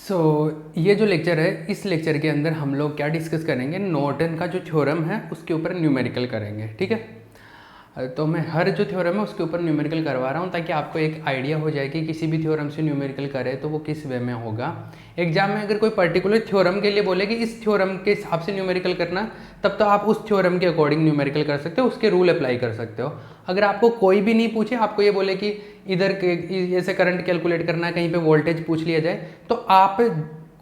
ये जो लेक्चर है, इस लेक्चर के अंदर हम लोग क्या डिस्कस करेंगे, नॉर्टन का जो थ्योरम है उसके ऊपर न्यूमेरिकल करेंगे। ठीक है, तो मैं हर जो थ्योरम है उसके ऊपर न्यूमेरिकल करवा रहा हूँ ताकि आपको एक आइडिया हो जाए कि किसी भी थ्योरम से न्यूमेरिकल करे तो वो किस वे में होगा। एग्जाम में अगर कोई पर्टिकुलर थ्योरम के लिए बोले कि इस थ्योरम के हिसाब से न्यूमेरिकल करना, तब तो आप उस थ्योरम के अकॉर्डिंग न्यूमेरिकल कर सकते हो, उसके रूल अप्लाई कर सकते हो। अगर आपको कोई भी नहीं पूछे, आपको ये बोले कि इधर ऐसे करंट कैलकुलेट करना है, कहीं पे वोल्टेज पूछ लिया जाए, तो आप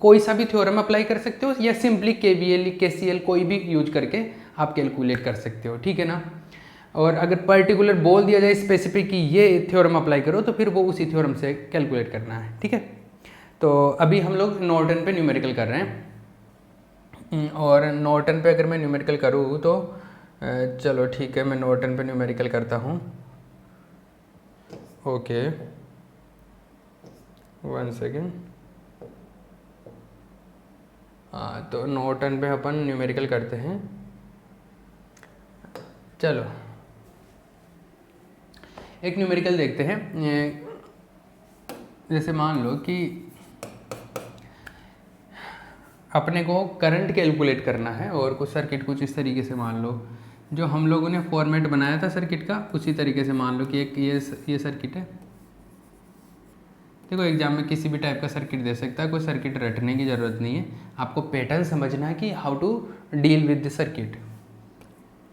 कोई सा भी थ्योरम अप्लाई कर सकते हो या सिंपली KVL KCL कोई भी यूज करके आप कैलकुलेट कर सकते हो। ठीक है ना। और अगर पर्टिकुलर बोल दिया जाए स्पेसिफिक कि ये थ्योरम अप्लाई करो, तो फिर वो उसी थ्योरम से कैलकुलेट करना है। ठीक है, तो अभी हम लोग नॉर्टन पे न्यूमेरिकल कर रहे हैं। और नॉर्टन पे अगर मैं न्यूमेरिकल करूँ तो चलो ठीक है, मैं नॉर्टन पे न्यूमेरिकल करता हूँ। Okay, 1 second. हाँ, तो नॉर्टन पे अपन न्यूमेरिकल करते हैं। चलो एक न्यूमेरिकल देखते हैं। जैसे मान लो कि अपने को करंट कैलकुलेट करना है और कुछ सर्किट कुछ इस तरीके से मान लो, जो हम लोगों ने फॉर्मेट बनाया था सर्किट का, उसी तरीके से मान लो कि एक ये सर्किट है। देखो एग्जाम में किसी भी टाइप का सर्किट दे सकता है, कोई सर्किट रटने की ज़रूरत नहीं है, आपको पैटर्न समझना है कि how to deal with the circuit.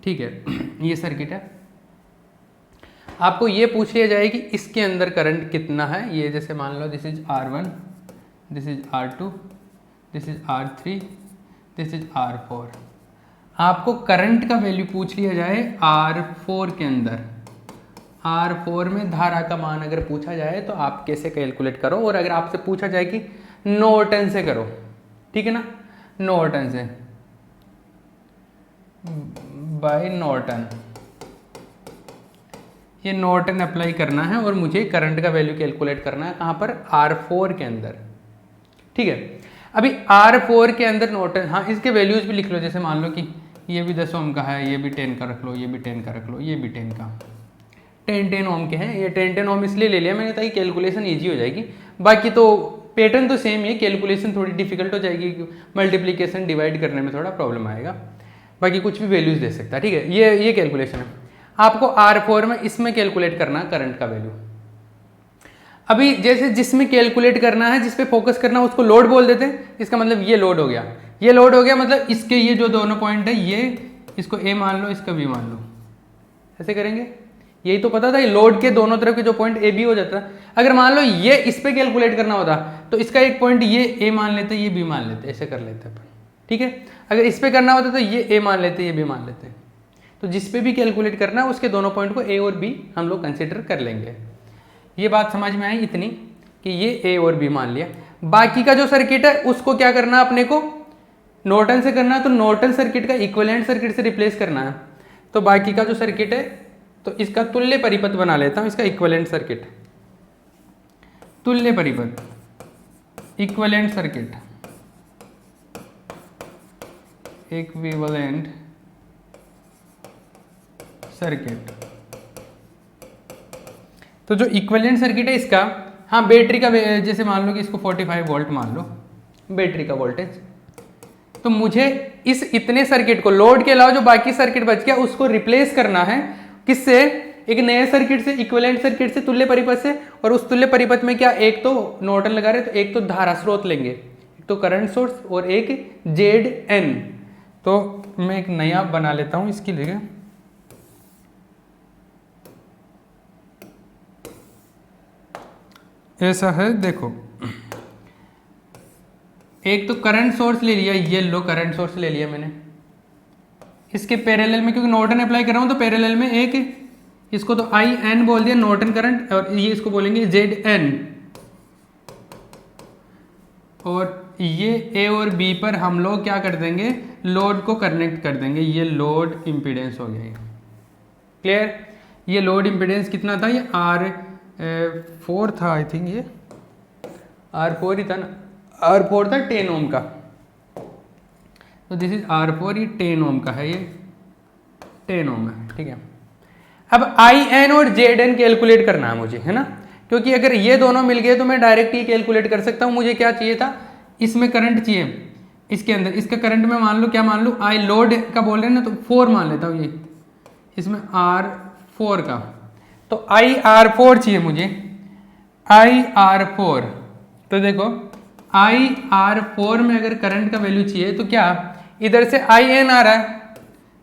ठीक है, ये सर्किट है, आपको ये पूछ लिया जाए कि इसके अंदर करंट कितना है। ये जैसे मान लो this is R1, this is R2, this is R3, this is R4। आपको करंट का वैल्यू पूछ लिया जाए R4 के अंदर, R4 में धारा का मान अगर पूछा जाए तो आप कैसे कैलकुलेट करो। और अगर आपसे पूछा जाए कि नॉर्टन से करो, ठीक है ना, नॉर्टन से, बाय नॉर्टन, ये नॉर्टन अप्लाई करना है और मुझे करंट का वैल्यू कैलकुलेट करना है कहाँ पर, R4 के अंदर। ठीक है, अभी R4 के अंदर नॉर्टन, हाँ इसके वैल्यूज भी लिख लो। जैसे मान लो कि ये भी 10 ओम का है, ये भी 10 का रख लो, ये भी 10 का रख लो, ये भी 10 का, 10 ओम के हैं। ये 10 ओम इसलिए ले लिया मैंने ताकि कैलकुलेशन ईजी हो जाएगी। बाकी तो पैटर्न तो सेम ही है, कैलकुलेशन थोड़ी डिफिकल्ट हो जाएगी, मल्टीप्लीकेशन डिवाइड करने में थोड़ा प्रॉब्लम आएगा। बाकी कुछ भी वैल्यूज दे सकता है। ठीक है, ये कैलकुलेशन है। आपको R4 में इसमें कैलकुलेट करना है करंट का वैल्यू। अभी जैसे जिसमें कैलकुलेट करना है, जिस पे फोकस करना है, उसको लोड बोल देते हैं। इसका मतलब ये लोड हो गया, ये लोड हो गया, मतलब इसके ये जो दोनों पॉइंट है, ये इसको A मान लो, इसका B मान लो, ऐसे करेंगे। यही तो पता था, ये लोड के दोनों तरफ के जो पॉइंट A B हो जाता है। अगर मान लो ये इस पे कैलकुलेट करना होता तो इसका एक पॉइंट ये A मान लेते, ये B मान लेते, ऐसे कर लेते अपन। ठीक है, अगर इस पे करना होता तो ये A मान लेते, ये B मान लेते। तो जिस पे भी कैलकुलेट करना है उसके दोनों पॉइंट को A और B हम लोग कंसिडर कर लेंगे। ये बात समझ में आई इतनी कि ये A और B मान लिया। बाकी का जो सर्किट है उसको क्या करना है, अपने को नॉर्टन से करना है, तो नॉर्टन सर्किट का इक्विवेलेंट सर्किट से रिप्लेस करना है। तो बाकी का जो सर्किट है तो इसका तुल्य परिपथ बना लेता हूं, इसका इक्विवेलेंट सर्किट, तुल्य परिपथ, इक्विवेलेंट सर्किट, इक्विवेलेंट सर्किट। तो जो इक्विवेलेंट सर्किट है इसका, हाँ बैटरी का, जैसे मान लो कि इसको 45 वोल्ट मान लो बैटरी का वोल्टेज, तो मुझे इस इतने सर्किट को, लोड के अलावा जो बाकी सर्किट बच गया, उसको रिप्लेस करना है किससे, एक नए सर्किट से, इक्विवेलेंट सर्किट से, तुल्य परिपथ से। और उस तुल्य परिपथ में क्या, एक तो नॉर्टन लगा रहे तो एक तो धारा स्रोत लेंगे, एक तो करंट सोर्स और एक ZN। तो मैं एक नया बना लेता हूं इसके लिए, ऐसा है। देखो एक तो करंट सोर्स ले लिया, ये लो करंट सोर्स ले लिया मैंने, इसके पैरेलल में, क्योंकि नॉर्टन अप्लाई कर रहा हूं तो पैरेलल में एक, इसको तो IN बोल दिया नॉर्टन करंट, और ये इसको बोलेंगे ZN। और ये A और B पर हम लोग क्या कर देंगे, लोड को कनेक्ट कर देंगे। ये लोड इम्पीडेंस हो गया, क्लियर। ये लोड इम्पीडेंस कितना था, ये R4 था आई थिंक, ये R4 ही था ना, R4 था 10 ओम का। तो दिस इज R4, ये 10 ओम का है, ये 10 ओम है। ठीक है, अब IN और ZN कैलकुलेट करना है मुझे, है ना, क्योंकि अगर ये दोनों मिल गए तो मैं डायरेक्ट ही कैलकुलेट कर सकता हूँ। मुझे क्या चाहिए था, इसमें करंट चाहिए इसके अंदर, इसका करंट में मान लो क्या मान लो, आई लोड का बोल रहे हैं ना, तो 4 मान लेता हूँ ये, इसमें R4 का, तो IR4 चाहिए मुझे, IR4। तो देखो IR4 में अगर करंट का वैल्यू चाहिए तो क्या, इधर से IN आ रहा है,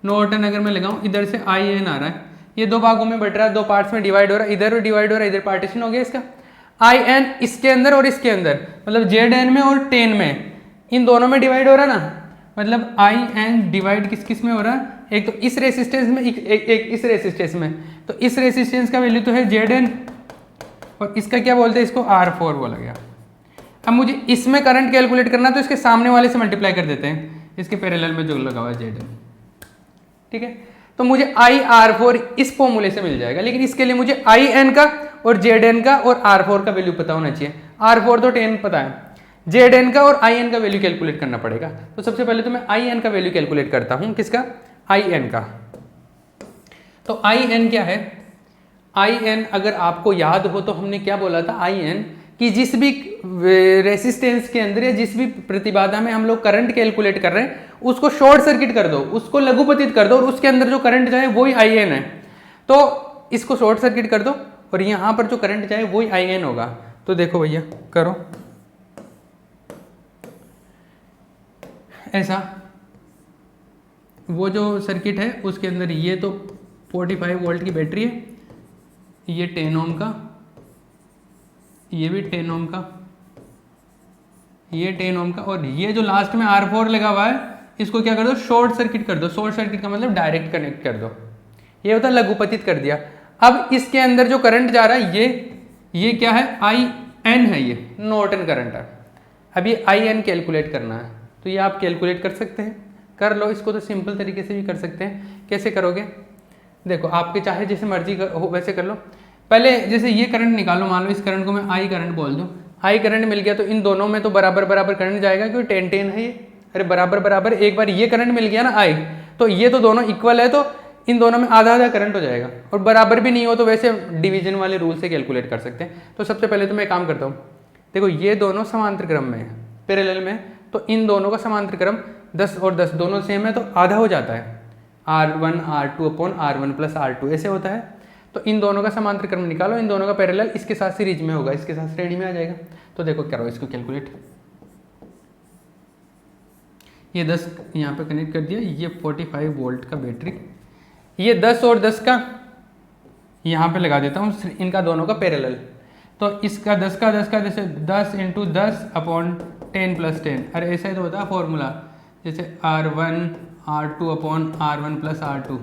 नॉर्टन अगर मैं लगाऊं इधर से IN आ रहा है, ये दो भागों में बट रहा है, दो पार्ट्स में डिवाइड हो रहा है, इधर डिवाइड हो रहा है, इधर पार्टीशन हो गया इसका। IN इसके अंदर और इसके अंदर, मतलब ZN में और 10 में, इन दोनों में डिवाइड हो रहा है ना, मतलब IN डिवाइड किस किस में हो रहा है, एक तो इस रेसिस्टेंस में, एक इस रेसिस्टेंस में, तो इस रेसिस्टेंस का वैल्यू तो है ZN और इसका क्या बोलते हैं, इसको R4 बोला गया। अब मुझे इसमें करंट कैलकुलेट करना तो इसके सामने वाले से मल्टीप्लाई कर देते हैं, इसके पैरेलल में जो लगा हुआ है ZN, ठीक है। तो मुझे IR4 इस फॉर्मूले से मिल जाएगा, लेकिन इसके लिए मुझे IN का और ZN का और R4 का वैल्यू पता होना चाहिए। R4 तो 10 पता है, ZN का और IN का वैल्यू कैलकुलेट करना पड़ेगा। तो सबसे पहले तो मैं IN का वैल्यू कैलकुलेट करता हूं, किसका, IN का। तो IN क्या है, IN अगर आपको याद हो तो हमने क्या बोला था, IN कि जिस भी रेसिस्टेंस के अंदर या जिस भी प्रतिबाधा में हम लोग करंट कैलकुलेट कर रहे हैं उसको शॉर्ट सर्किट कर दो, उसको लघुपतित कर दो और उसके अंदर जो करंट जाए वही IN है। तो इसको शॉर्ट सर्किट कर दो और यहां पर जो करंट जाए वही IN होगा। तो देखो भैया करो ऐसा, वो जो सर्किट है उसके अंदर ये तो 45 वोल्ट की बैटरी है, ये 10 ओम का, ये भी 10 ओम का, ये 10 ओम का, और ये जो लास्ट में R4 लगा हुआ है इसको क्या कर दो, शॉर्ट सर्किट कर दो। शॉर्ट सर्किट का मतलब डायरेक्ट कनेक्ट कर दो, ये होता है लघुपतित कर दिया। अब इसके अंदर जो करंट जा रहा है ये क्या है, IN है, ये नॉर्टन करंट है। अब ये IN कैलकुलेट करना है, तो ये आप कैलकुलेट कर सकते हैं, कर लो इसको। तो सिंपल तरीके से भी कर सकते हैं। कैसे करोगे, देखो आपके चाहे जैसे मर्जी हो वैसे कर लो। पहले जैसे ये करंट निकालो, मान लो इस करंट को मैं I करंट बोल दूं, I करंट मिल गया तो इन दोनों में तो बराबर बराबर करंट जाएगा क्योंकि 10-10 है ये, अरे बराबर बराबर। एक बार ये करंट मिल गया ना I, तो ये तो दोनों इक्वल है, तो इन दोनों में आधा आधा करंट हो जाएगा। और बराबर भी नहीं हो तो वैसे डिवीजन वाले रूल से कैलकुलेट कर सकते हैं। तो सबसे पहले तो मैं काम करता हूँ, देखो ये दोनों समांतर क्रम में है, पैरेलल में, तो इन दोनों का समांतर क्रम 10 और 10 दोनों सेम है तो आधा हो जाता है, R1 R2 upon R1 plus R2 ऐसे होता है। तो इन दोनों का समांतर क्रम निकालो, इन दोनों का पैरेलल इसके साथ सीरीज में होगा, इसके साथ श्रेणी में आ जाएगा। तो देखो करो इसको कैलकुलेट, ये 10 यहाँ पे कनेक्ट कर दिया, ये 45 वोल्ट का बैटरी, ये 10 और 10 का यहाँ पे लगा देता हूँ, इनका दोनों का पैरेलल। तो इसका 10 का जैसे 10 इंटू 10 अपॉन 10 प्लस 10, अरे ऐसा ही तो होता है फॉर्मूला, जैसे R1 R2 upon R1 plus R2,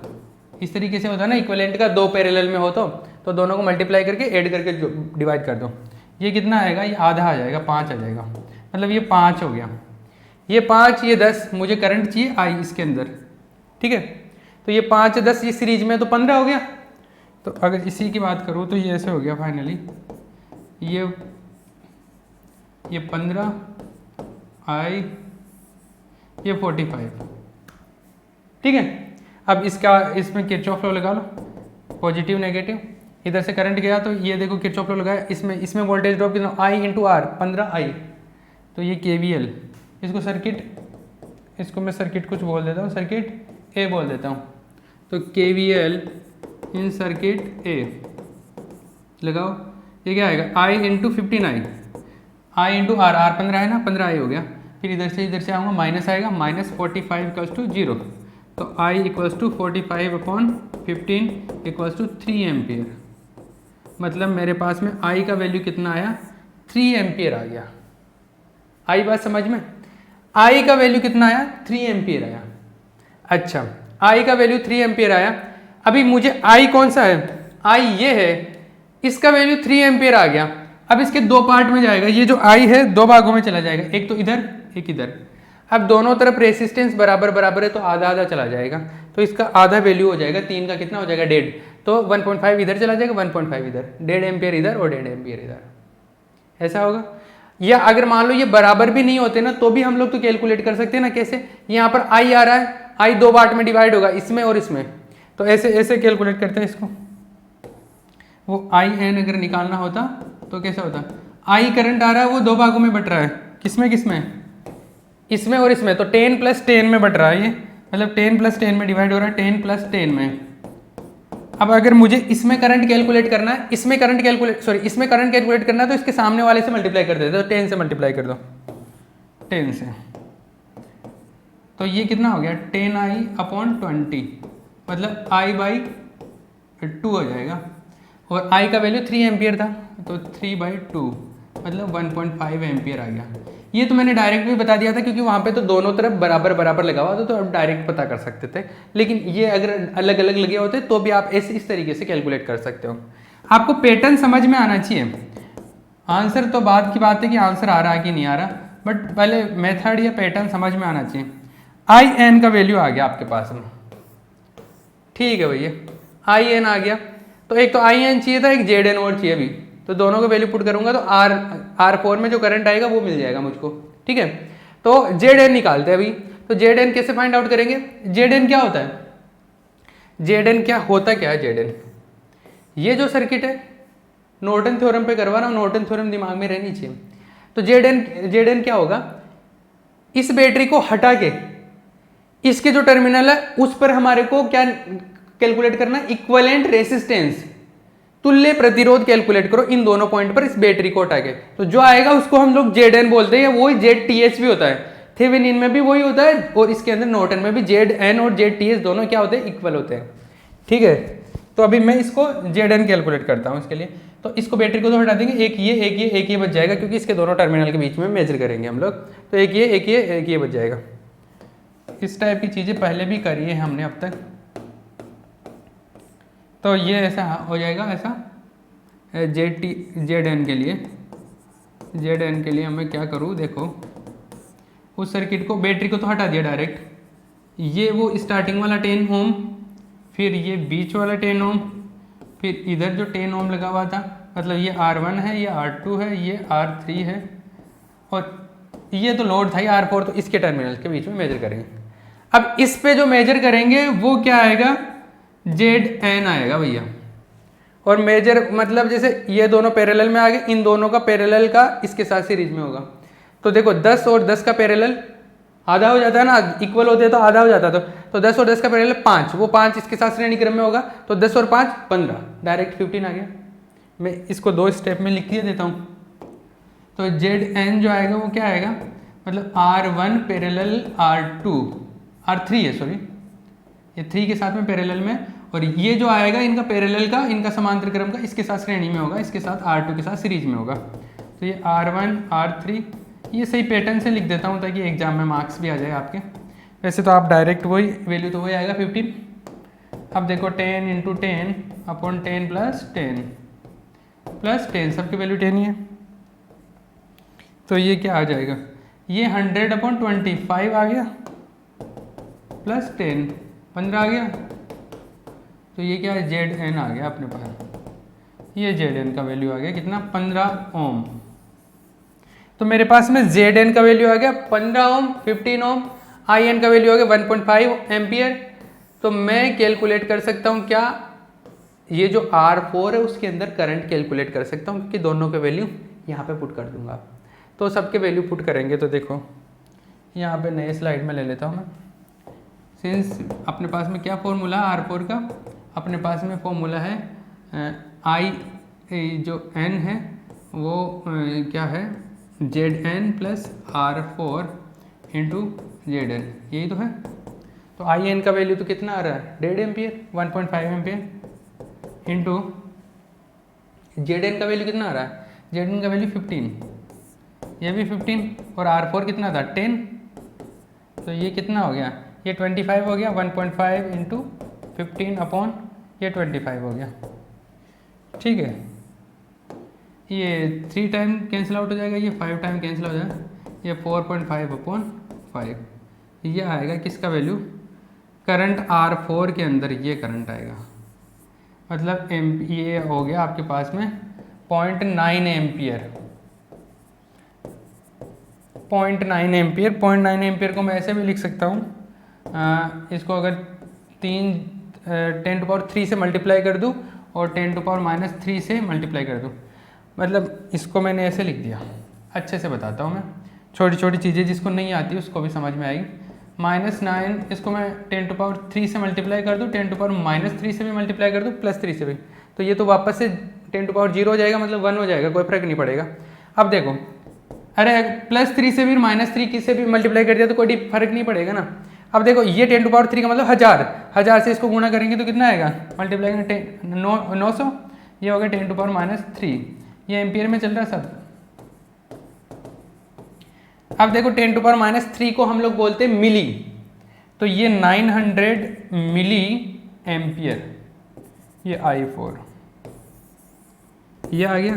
इस तरीके से होता है ना। इक्विवेलेंट का दो पैरेलल में हो तो दोनों को मल्टीप्लाई करके ऐड करके डिवाइड कर दो, ये कितना आएगा, ये आधा आ जाएगा, 5 आ जाएगा, मतलब ये 5 हो गया, ये 5 ये 10, मुझे करंट चाहिए I इसके अंदर, ठीक है। तो ये 5 10 ये सीरीज में तो 15 हो गया। तो अगर इसी की बात करूँ तो ये ऐसे हो गया फाइनली, ये 15 I, ये 45, ठीक है। अब इसमें किरचॉफ लॉ लगा लो, पॉजिटिव नेगेटिव, इधर से करंट गया तो ये देखो किरचॉफ लॉ लगाया, इसमें वोल्टेज ड्रॉप कितना, I इंटू R 15I, तो ये KVL, इसको मैं सर्किट कुछ बोल देता हूँ, सर्किट A बोल देता हूँ। तो KVL इन सर्किट A लगाओ, ये क्या आएगा, I into 15I, I into R, R 15 है ना, 15I हो गया। फिर इधर से आऊँगा, माइनस आएगा, माइनस 45 इक्वल्स टू 0, तो I equals to 45 upon 15 equals to 3 ampere. मतलब मेरे पास में I का वैल्यू कितना आया, 3 एम्पियर आ गया। आई बात समझ में, I का वैल्यू कितना आया, 3 एम्पियर आया। अच्छा, I का वैल्यू 3 एम्पियर आया। अभी मुझे I कौन सा है, I ये है, इसका वैल्यू 3 एम्पियर आ गया। अब इसके दो पार्ट में जाएगा, ये जो I है दो भागों में चला जाएगा, एक तो इधर एक इधर। अब दोनों तरफ रेसिस्टेंस बराबर बराबर है तो आधा आधा चला जाएगा, तो इसका आधा वैल्यू हो जाएगा, 3 का कितना हो जाएगा, 1.5, तो 1.5 इधर चला जाएगा, 1.5 इधर, 1.5 एम्पियर इधर और 1.5 एम्पियर इधर, ऐसा होगा। या अगर मान लो ये बराबर भी नहीं होते ना तो भी हम लोग तो कैलकुलेट कर सकते हैं ना। कैसे, यहाँ पर I आ रहा है, I दो पार्ट में डिवाइड होगा, इसमें और इसमें, तो ऐसे कैलकुलेट करते हैं इसको। वो IN अगर निकालना होता तो कैसे होता, I करंट आ रहा है, वो दो भागों में बट रहा है, किसमें इसमें और इसमें, तो 10 + 10 में बट रहा है ये, मतलब 10 + 10 में डिवाइड हो रहा है, 10 + 10 में। अब अगर मुझे इसमें करंट कैलकुलेट करना है, इसमें करंट कैलकुलेट करना है, तो इसके सामने वाले से मल्टीप्लाई कर देते हो, 10 से मल्टीप्लाई कर दो, 10 से, तो ये कितना हो गया 10i/20, मतलब i/2 हो जाएगा। और i का वैल्यू 3 एम्पियर था, तो 3/2 मतलब 1.5 एम्पियर आ गया। ये तो मैंने डायरेक्ट भी बता दिया था, क्योंकि वहाँ पे तो दोनों तरफ बराबर बराबर लगा हुआ था, तो आप डायरेक्ट पता कर सकते थे। लेकिन ये अगर अलग अलग लगे होते तो भी आप इस तरीके से कैलकुलेट कर सकते हो। आपको पैटर्न समझ में आना चाहिए। आंसर तो बाद की बात है कि आंसर आ रहा है कि नहीं आ रहा, बट पहले मेथड या पैटर्न समझ में आना चाहिए। IN का वैल्यू आ गया आपके पास में, ठीक है भैया, IN आ गया। तो एक तो IN चाहिए था, एक ZN और चाहिए अभी, तो दोनों का वैल्यू पुट करूंगा तो R4 में जो करंट आएगा वो मिल जाएगा मुझको, ठीक है। तो ZN निकालते हैं अभी। तो ZN कैसे फाइंड आउट करेंगे? ZN क्या होता है? ZN क्या है ZN? ये जो सर्किट है नॉर्टन थ्योरम पे करवा रहा हूँ, नॉर्टन थ्योरम दिमाग में रहनी चाहिए। तो ZN क्या होगा? इस बैटरी को हटा के इसके जो टर्मिनल है उस पर हमारे को क्या कैलकुलेट करना है? इक्विवेलेंट रेसिस्टेंस, तुल्य प्रतिरोध कैलकुलेट करो इन दोनों पॉइंट पर इस बैटरी को हटा के। तो जो आएगा उसको हम लोग ZN बोलते हैं, वही ZTH भी होता है, थेवेनिन में भी वही होता है, और इसके अंदर नॉर्टन में भी ZN और ZTH दोनों क्या होते हैं? इक्वल होते हैं, ठीक है। तो अभी मैं इसको ZN कैलकुलेट करता हूँ इसके लिए। तो इसको बैटरी को तो हटा देंगे, एक ये बच जाएगा, क्योंकि इसके दोनों टर्मिनल के बीच में मेजर करेंगे हम लोग, तो एक ये बच जाएगा। इस टाइप की चीज़ें पहले भी करी है हमने अब तक। तो ये ऐसा हो जाएगा, ऐसा ZN के लिए मैं क्या करूँ, देखो उस सर्किट को, बैटरी को तो हटा दिया डायरेक्ट, ये वो स्टार्टिंग वाला 10 ओम, फिर ये बीच वाला 10 ओम, फिर इधर जो 10 ओम लगा हुआ था, मतलब ये R1 है, ये R2 है, ये R3 है, और ये तो लोड था ही R4, तो इसके टर्मिनल के बीच में मेजर करेंगे। अब इस पे जो मेजर करेंगे वो क्या आएगा? ZN आएगा भैया। और मेजर मतलब जैसे ये दोनों पैरेलल में आ गए, इन दोनों का पैरेलल का इसके साथ सीरीज में होगा। तो देखो 10 और 10 का पैरेलल आधा हो जाता है ना, इक्वल होते हैं तो आधा हो जाता है, तो 10 और 10 का पैरेलल 5, वो 5 इसके साथ श्रेणी क्रम में होगा, तो 10 और 5 15, डायरेक्ट 15 आ गया। मैं इसको 2 स्टेप में लिख देता हूँ। तो ZN जो आएगा वो क्या आएगा? मतलब R1 पैरेलल R3 है, सॉरी ये 3 के साथ में पैरेलल में, और ये जो आएगा इनका पैरेलल का, इनका समांतर क्रम का इसके साथ श्रेणी में होगा, इसके साथ R2 के साथ सीरीज में होगा। तो ये R1 R3, ये सही पैटर्न से लिख देता हूँ ताकि एग्जाम में मार्क्स भी आ जाए आपके। वैसे तो आप डायरेक्ट वही वैल्यू तो वही आएगा 15। अब देखो 10 × 10/10 + 10 सबकी वैल्यू 10 ही है, तो ये क्या आ जाएगा? ये 100/25 आ गया, प्लस 10 15 आ गया, तो ये क्या है? ZN आ गया अपने पास। ये ZN का वैल्यू आ गया कितना? 15 ओम। तो मेरे पास में ZN का वैल्यू आ गया 15 ओम, 15 ओम। IN का वैल्यू आ गया 1.5 एम्पियर। तो मैं कैलकुलेट कर सकता हूँ क्या? ये जो R4 है उसके अंदर करंट कैलकुलेट कर सकता हूँ, क्योंकि दोनों के वैल्यू यहाँ पे पुट कर दूंगा। तो सबके वैल्यू पुट करेंगे, तो देखो यहाँ पे नए स्लाइड में ले लेता हूँ मैं। सिंस अपने पास में क्या फॉर्मूला है R4 का? अपने पास में फॉर्मूला है I जो N है वो क्या है? ZN + R4 × ZN, यही तो है। तो IN का वैल्यू तो कितना आ रहा है? 1.5 एम्पियर, 1.5 एम्पियर इंटू ZN का वैल्यू कितना आ रहा है? ZN का वैल्यू 15, ये भी 15, और R4 कितना था? 10, तो ये कितना हो गया? ये 25 हो गया, 1.5 × 15 ये 25 हो गया, ठीक है। ये 3 टाइम कैंसिल आउट हो जाएगा, ये 5 टाइम कैंसिल हो जाएगा, ये 4.5/5, ये आएगा किसका वैल्यू? करंट R4 के अंदर ये करंट आएगा, मतलब ये हो गया आपके पास में 0.9 एम्पियर। 0.9 एम्पियर, 0.9 एम्पियर को मैं ऐसे भी लिख सकता हूँ, इसको अगर 10⁻³ से मल्टीप्लाई कर दूँ और 10⁻³ से मल्टीप्लाई कर दूँ, मतलब इसको मैंने ऐसे लिख दिया। अच्छे से बताता हूँ मैं, छोटी छोटी चीज़ें जिसको नहीं आती उसको भी समझ में आएगी। -9 इसको मैं 10⁻³ से मल्टीप्लाई कर दूँ, 10⁻³ से भी मल्टीप्लाई कर दूँ, +3 से भी, तो ये तो वापस से 10⁻0 हो जाएगा, मतलब 1 हो जाएगा, कोई फर्क नहीं पड़ेगा। अब देखो, अरे +3 से भी -3 से भी मल्टीप्लाई कर दिया तो कोई फर्क नहीं पड़ेगा ना। अब देखो ये 10⁻³ का मतलब 1000 से इसको गुणा करेंगे तो कितना आएगा, मल्टीप्लाई 900, ये हो गया 10⁻³ ये एम्पियर में चल रहा है सब। अब देखो 10⁻³ को हम लोग बोलते हैं मिली, तो ये 900 मिली एम्पियर, ये I4 ये आ गया।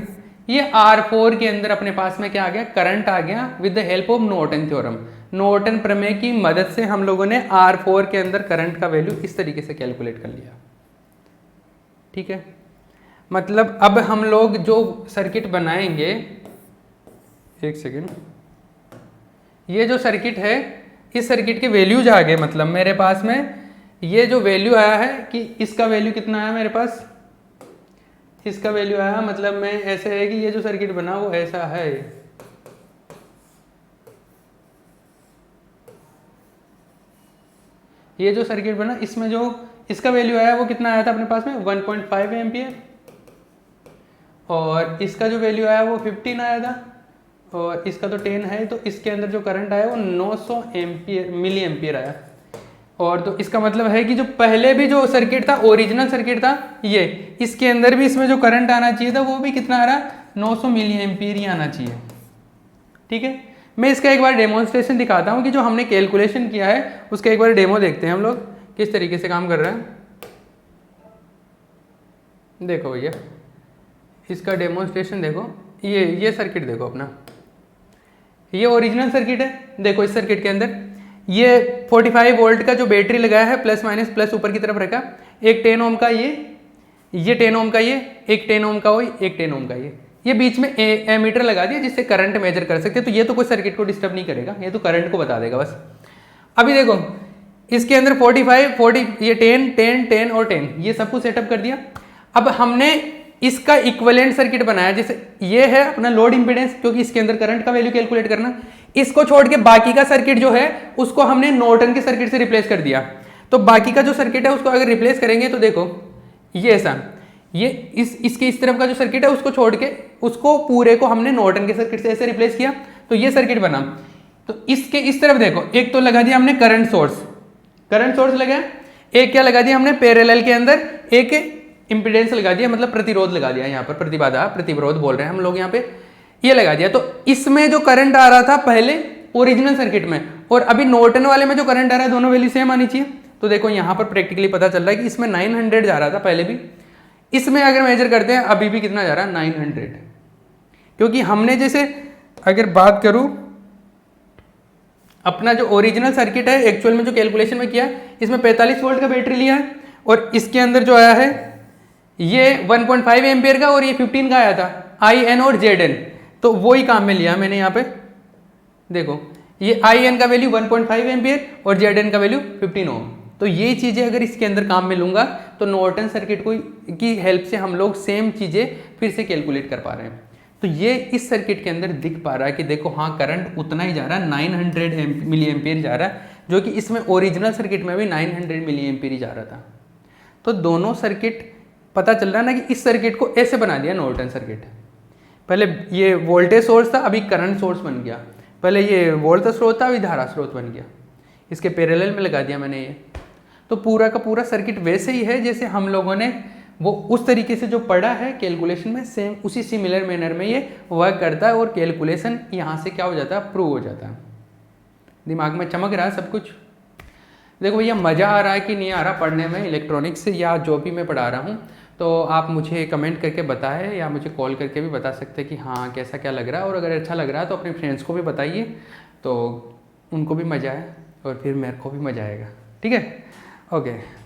ये R4 के अंदर अपने पास में क्या आ गया, करंट आ गया with the help of Norton theorem. Norton प्रमेय की मदद से हम लोगों ने R4 के अंदर करंट का वैल्यू इस तरीके से कैलकुलेट कर लिया। ठीक है, मतलब अब हम लोग जो सर्किट बनाएंगे, एक सेकेंड, ये जो सर्किट है इस सर्किट के वैल्यूज आ गए, मतलब मेरे पास में ये जो वैल्यू आया है कि इसका वैल्यू कितना आया मेरे पास, इसका वैल्यू आया, मतलब मैं ऐसे है कि ये जो सर्किट बना वो ऐसा है, ये जो सर्किट बना इसमें जो इसका वैल्यू आया वो कितना आया था अपने पास में 1.5 एम्पियर, और इसका जो वैल्यू आया वो 15 आया था, और इसका तो 10 है, तो इसके अंदर जो करंट आया वो 900 मिली एम्पियर आया। और तो इसका मतलब है कि जो पहले भी जो सर्किट था, ओरिजिनल सर्किट था ये, इसके अंदर भी इसमें जो करंट आना चाहिए था वो भी कितना आ रहा, 900 मिली एम्पियर ही आना चाहिए। ठीक है, मैं इसका एक बार डेमोन्स्ट्रेशन दिखाता हूँ कि जो हमने कैलकुलेशन किया है उसका एक बार डेमो देखते हैं हम लोग किस तरीके से काम कर रहा है। देखो भैया इसका डेमोन्स्ट्रेशन देखो, ये सर्किट देखो अपना, ये ओरिजिनल सर्किट है। देखो इस सर्किट के अंदर ये 45 वोल्ट का जो बैटरी लगाया है, प्लस माइनस प्लस ऊपर की तरफ रखा, एक 10 ओम का ये 10 ओम का ये, एक 10 ओम का वो, एक 10 ओम का ये बीच में एमीटर लगा दिया जिससे करंट मेजर कर सकते हैं। तो ये तो कोई सर्किट को डिस्टर्ब नहीं करेगा, ये तो करंट को बता देगा बस। अभी देखो इसके अंदर 45, 40, ये 10, 10, 10 और 10 ये सब कुछ सेटअप कर दिया। अब हमने इसका इक्विवेलेंट सर्किट बनाया, जैसे ये है अपना लोड इंपीडेंस, क्योंकि इसके अंदर करंट का वैल्यू कैलकुलेट करना, इसको छोड़ के बाकी का सर्किट जो है उसको हमने नॉर्टन के सर्किट से रिप्लेस कर दिया। तो बाकी का जो सर्किट है उसको अगर रिप्लेस करेंगे तो देखो ये ऐसा, ये इसके इस तरफ का जो सर्किट है उसको छोड़ के उसको पूरे को हमने नॉर्टन के सर्किट से ऐसे रिप्लेस किया, तो ये सर्किट बना। तो इसके इस तरफ देखो, एक तो लगा दिया हमने करंट सोर्स लगाया, एक क्या लगा दिया हमने पैरेलल के अंदर एक इंपीडेंस लगा दिया, मतलब प्रतिरोध लगा दिया, यहाँ पर प्रतिबाधा प्रतिरोध बोल रहे हैं हम लोग यहाँ पे, ये लगा दिया। तो इसमें जो करंट आ रहा था पहले ओरिजिनल सर्किट में और अभी नॉर्टन वाले में जो करंट आ रहा है दोनों वैल्यू सेम आनी चाहिए। तो देखो यहाँ पर प्रैक्टिकली पता चल रहा है कि इसमें 900 जा रहा था पहले भी, इसमें अगर मेजर करते हैं अभी भी कितना जा रहा है 900, क्योंकि हमने जैसे अगर बात करूं अपना जो ओरिजिनल सर्किट है एक्चुअल में जो कैलकुलेशन में किया, इसमें 45 वोल्ट का बैटरी लिया है और इसके अंदर जो आया है ये 1.5 एम्पियर का और ये 15 का आया था, IN और ZN, तो वही काम में लिया मैंने यहाँ पे। देखो ये IN का वैल्यू 1.5 एम्पियर और ZN का वैल्यू 15 ओम, तो ये चीज़ें अगर इसके अंदर काम में लूँगा तो नॉर्टन सर्किट को की हेल्प से हम लोग सेम चीज़ें फिर से कैलकुलेट कर पा रहे हैं। तो ये इस सर्किट के अंदर दिख पा रहा है कि देखो हाँ करंट उतना ही जा रहा है, 900 मिली एम्पियर जा रहा है, जो कि इसमें ओरिजिनल सर्किट में भी 900 मिली एम्पियर ही जा रहा था। तो दोनों सर्किट पता चल रहा है ना कि इस सर्किट को ऐसे बना दिया नॉर्टन सर्किट। पहले ये वोल्टेज सोर्स था, अभी करंट सोर्स बन गया, पहले ये वोल्टेज स्रोत था, अभी धारा स्रोत बन गया, इसके पैरेलल में लगा दिया मैंने ये। तो पूरा का पूरा सर्किट वैसे ही है जैसे हम लोगों ने वो उस तरीके से जो पढ़ा है कैलकुलेशन में, सेम उसी सिमिलर मैनर में ये वर्क करता है और कैलकुलेशन यहाँ से क्या हो जाता है, प्रूव हो जाता है। दिमाग में चमक रहा है सब कुछ। देखो भैया मज़ा आ रहा है कि नहीं आ रहा पढ़ने में इलेक्ट्रॉनिक्स या जो भी मैं पढ़ा रहा हूँ, तो आप मुझे कमेंट करके बताएं या मुझे कॉल करके भी बता सकते हैं कि हाँ कैसा क्या लग रहा है, और अगर अच्छा लग रहा है तो अपने फ्रेंड्स को भी बताइए तो उनको भी मज़ा आए और फिर मेरे को भी मज़ा आएगा। ठीक है, ओके।